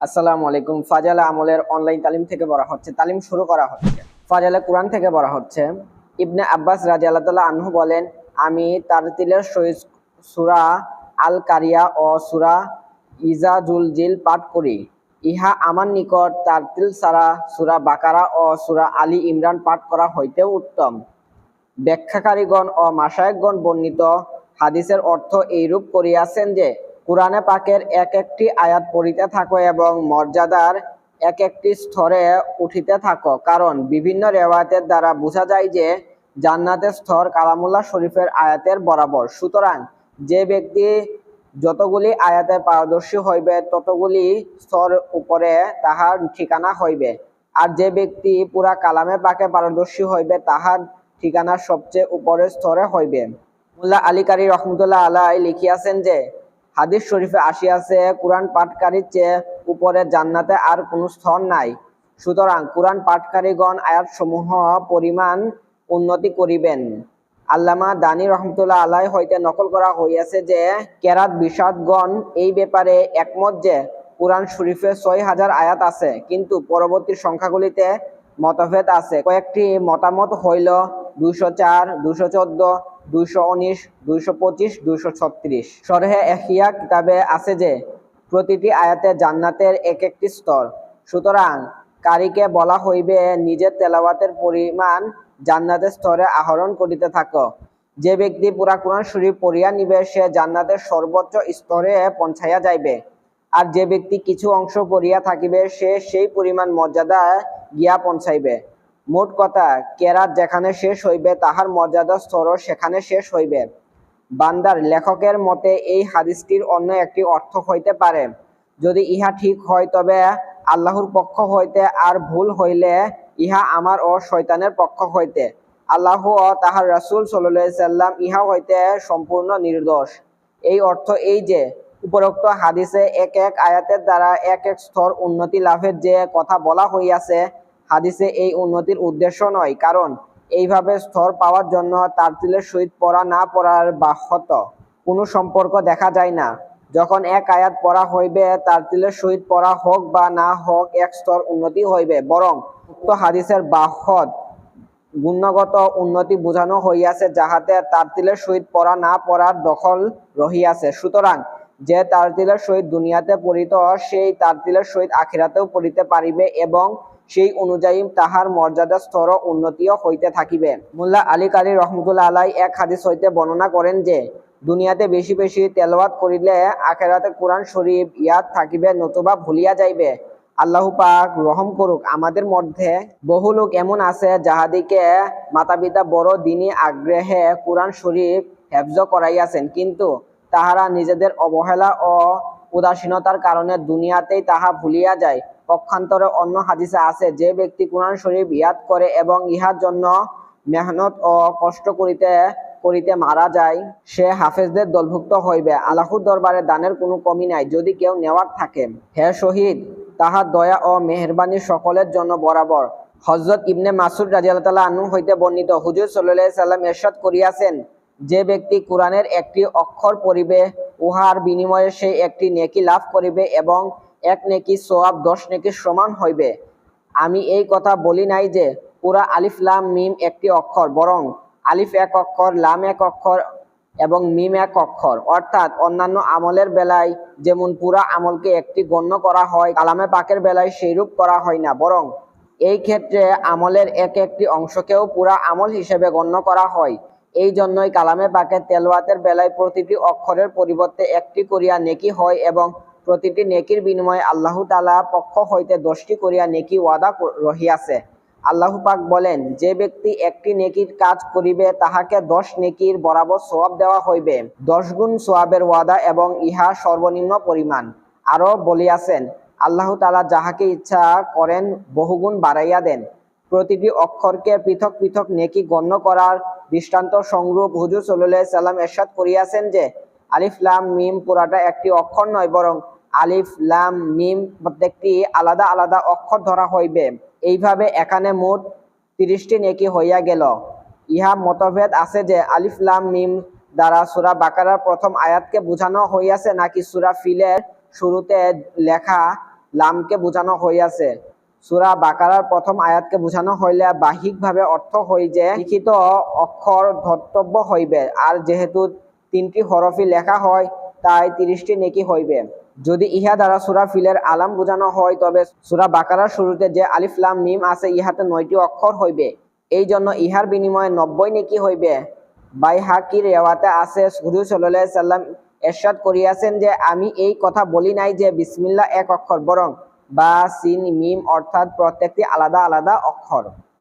আসসালামু আলাইকুম। ফাজালে আমলের অনলাইন তালিম থেকে বলা হচ্ছে, তালিম শুরু করা হচ্ছে। ফাজালে কোরআন থেকে বলা হচ্ছে, ইবনে আব্বাস রাদিয়াল্লাহু তাআলা আনহু বলেন, আমি তারতিলের সহিত সূরা আল কারিয়া ও সূরা ইজা জুলজিল পাঠ করি। ইহা আমার নিকট তারতিল ছাড়া সূরা বাকারা ও সূরা আলী ইমরান পাঠ করা হইতেও উত্তম। ব্যাখ্যাকারীগণ ও মাশায়েখগণ বর্ণিত হাদিসের অর্থ এইরূপ করিয়াছেন যে, কুরআনে পাকের এক একটি আয়াত পড়িতে থাকো এবং মর্যাদার এক একটি স্তরে উঠিতে থাকো, কারণ বিভিন্ন রেওয়ায়াতের দ্বারা বোঝা যায় যে জান্নাতের স্তর কালামুল্লাহ শরীফের আয়াতের বরাবর। সুতরাং যে ব্যক্তি যতগুলি আয়াতে পারদর্শী হইবে ততগুলি স্তর উপরে তাহার ঠিকানা হইবে, আর যে ব্যক্তি পুরা কালামে পাকে পারদর্শী হইবে তাহার ঠিকানা সবচেয়ে উপরের স্তরে হইবে। মুল্লা আলী কারি রহমতুল্লাহ আলাই লিখিয়াছেন যে, হাদিস শরীফে আসিয়াছে, কুরআন পাঠকারীর চেয়ে উপরে জান্নাতে আর কোনো স্তর নাই। সুতরাং কুরআন পাঠকারীগণ আয়াতসমূহ পরিমাণ উন্নতি করিবেন। আল্লামা দানী রহমতুল্লাহ আলাই হইতে নকল করা হইয়াছে যে, কেরাত বিশারদগণ এই ব্যাপারে একমত যে কুরআন শরীফে ৬,০০০ আয়াত আছে, কিন্তু পরবর্তী সংখ্যাগুলিতে মতভেদ আছে। কয়েকটি মতামত হইল ২০৪, ২১৪, ২১৯, ২২৫, ২৩৬। শরহে ইহইয়া কিতাবে আছে যে প্রতিটি আয়াতে জান্নাতের এক একটি স্তর। সুতরাং কারীকে বলা হইবে, নিজের তেলাওয়াতের পরিমাণ জান্নাতের স্তরে আহরণ করিতে থাকো। যে ব্যক্তি পুরা কুরআন শরীফ পড়িয়া নিবে সে জান্নাতের সর্বোচ্চ স্তরে পৌঁছাইয়া যাইবে, আর যে ব্যক্তি কিছু অংশ পড়িয়া থাকিবে সে সেই পরিমাণ মর্যাদা গিয়া পৌঁছাইবে। মোট কথা, কেরাত যেখানে শেষ হইবে তাহার মর্যাদা স্তরও সেখানে শেষ হইবে। বান্দার লেখকের মতে এই হাদিসটির অন্য একটি অর্থ হইতে পারে। যদি ইহা ঠিক হয় তবে আল্লাহর পক্ষ হইতে, আর ভুল হইলে ইহা আমার ও শয়তানের পক্ষ হইতে। আল্লাহ ও তাহার রাসূল সাল্লাল্লাহু আলাইহি সাল্লাম ইহা হইতে সম্পূর্ণ নির্দোষ। এই অর্থ এই যে, উপরোক্ত হাদিসে এক এক আয়াতের দ্বারা এক এক স্তর উন্নতি লাভের যে কথা বলা হইয়াছে, হাদিসে এই উন্নতির উদ্দেশ্য নয়, কারণ এইভাবে স্তর পাওয়ার জন্য তারতিলের সহিত পড়া না পড়ার বাহ্যত কোনো সম্পর্ক দেখা যায় না। যখন এক আয়াত পড়া হইবে, তারতিলের সহিত পড়া হোক বা না হোক, এক স্তর উন্নতি হইবে। বরং উক্ত হাদিসের বাহ্যত গুণগত উন্নতি বোঝানো হইয়াছে, যাহাতে তারতিলের সহিত পড়া না পড়ার দখল রহিয়াছে। সুতরাং যে তারতিলের সহিত দুনিয়াতে পড়িত, সেই তারতিলের সহিত আখিরাতেও পড়িতে পারিবে এবং সেই অনুযায়ী তাহার মর্যাদা স্তর উন্নতিও হইতে থাকিবে। মুল্লা আলী কারি রহমতুল্লাহ আলাই এক হাদিস হইতে বর্ণনা করেন যে, দুনিয়াতে বেশি বেশি তেলাওয়াত করিলে আখিরাতে কুরআন শরীফ ইয়াদ থাকিবে, নতুবা ভুলিয়া যাইবে। আল্লাহ পাক রহম করুক। আমাদের মধ্যে বহু লোক এমন আছে যাহাদিকে মাতা পিতা বড় দিনী আগ্রহে কুরআন শরীফ হেফজ করাইয়াছেন, কিন্তু তাহারা নিজেদের অবহেলা ও উদাসীনতার কারণে দুনিয়াতেই তাহা ভুলিয়া যায়। পক্ষান্তরে অন্য হাদিসে আছে, যে ব্যক্তি কুরআন শরীফ ইয়াদ করে এবং ইহার জন্য মেহনত ও কষ্ট করিতে করিতে মারা যায়, সে হাফেজদের দলভুক্ত হইবে। আল্লাহর দরবারে দানের কোনো কমি নাই, যদি কেউ নেওয়ার থাকে। হে শহীদ, তাহার দয়া ও মেহেরবানি সকলের জন্য বরাবর। হযরত ইবনে মাসউদ রাদিয়াল্লাহু তাআলা আনহু হইতে বর্ণিত, হুজুর সাল্লাল্লাহু আলাইহি সাল্লাম ইরশাদ করিয়াছেন, যে ব্যক্তি কুরআনের একটি অক্ষর পড়িবে, উহার বিনিময়ে সে একটি নেকি লাভ করিবে এবং এক নেকি সওয়াব 10 নেকির সমান হইবে। আমি এই কথা বলি নাই যে পুরা আলিফ লাম মিম একটি অক্ষর, বরং আলিফ এক অক্ষর, লাম এক অক্ষর এবং মিম এক অক্ষর। অর্থাৎ অন্যান্য আমলের বেলায় যেমন পুরা আমলকে একটি গণ্য করা হয়, কালামে পাকের বেলায় সেইরূপ করা হয় না, বরং এই ক্ষেত্রে আমলের এক একটি অংশকেও পুরা আমল হিসেবে গণ্য করা হয়। এই জন্যই কালামে পাকের তেলাওয়াতের বেলায় প্রতিটি অক্ষরের পরিবর্তে একটি করিয়া নেকি হয় এবং প্রতিটি নেকির বিনিময়ে আল্লাহ তাআলা পক্ষ হইতে 10টি করিয়া নেকি ওয়াদা রহিয়াছে। আল্লাহ পাক বলেন, যে ব্যক্তি একটি নেকির কাজ করিবে তাহাকে 10 নেকির বরাবর সওয়াব দেওয়া হইবে, 10 গুণ সওয়াবের ওয়াদা, এবং ইহা সর্বনিম্ন পরিমাণ। আরো বলিয়াছেন, আল্লাহ তাআলা যাহাকে ইচ্ছা করেন বহুগুণ বাড়াইয়া দেন। প্রতিটি অক্ষরকে পৃথক পৃথক নেকি গণ্য করার দৃষ্টান্ত সংরূপ হুজুর সাল্লাল্লাহু আলাইহি সাল্লাম ইরশাদ করিয়াছেন যে, আলিফ লাম মিম পুরাটা একটি অক্ষর নয়, বরং আলিফ লাম মিম প্রত্যেকটি আলাদা আলাদা অক্ষর ধরা হইবে। এইভাবে এখানে মোট 30টি নেকি হইয়া গেল। ইহা মতভেদ আছে যে আলিফ লাম মিম দ্বারা সূরা বাকারার প্রথম আয়াতকে বোঝানো হইয়াছে নাকি সূরা ফিলের শুরুতে লেখা লামকে বোঝানো হইয়াছে। সূরা বাকারার প্রথম আয়াতকে বোঝানো হইলে বাহ্যিকভাবে অর্থ হয় যে লিখিত অক্ষর ধর্তব্য হইবে, আর যেহেতু 3টি হরফই লেখা হয় তাই 30টি নেকি হইবে। যদি ইহা দ্বারা সূরা ফিলের আলাম বোঝানো হয় তবে সূরা বাকারার শুরুতে যে আলিফ লাম মিম আছে ইহাতে 9টি অক্ষর হইবে, এই জন্য ইহার বিনিময়ে 90 নেকি হইবে। বাইহাকির রেওয়াতে আছে হুজুর সাল্লাল্লাহু আলাইহি সাল্লাম ইরশাদ করিয়াছেন যে আমি এই কথা বলি নাই যে বিসমিল্লাহ এক অক্ষর, বরং বা সিন মিম অর্থাৎ প্রত্যেকটি আলাদা আলাদা অক্ষর।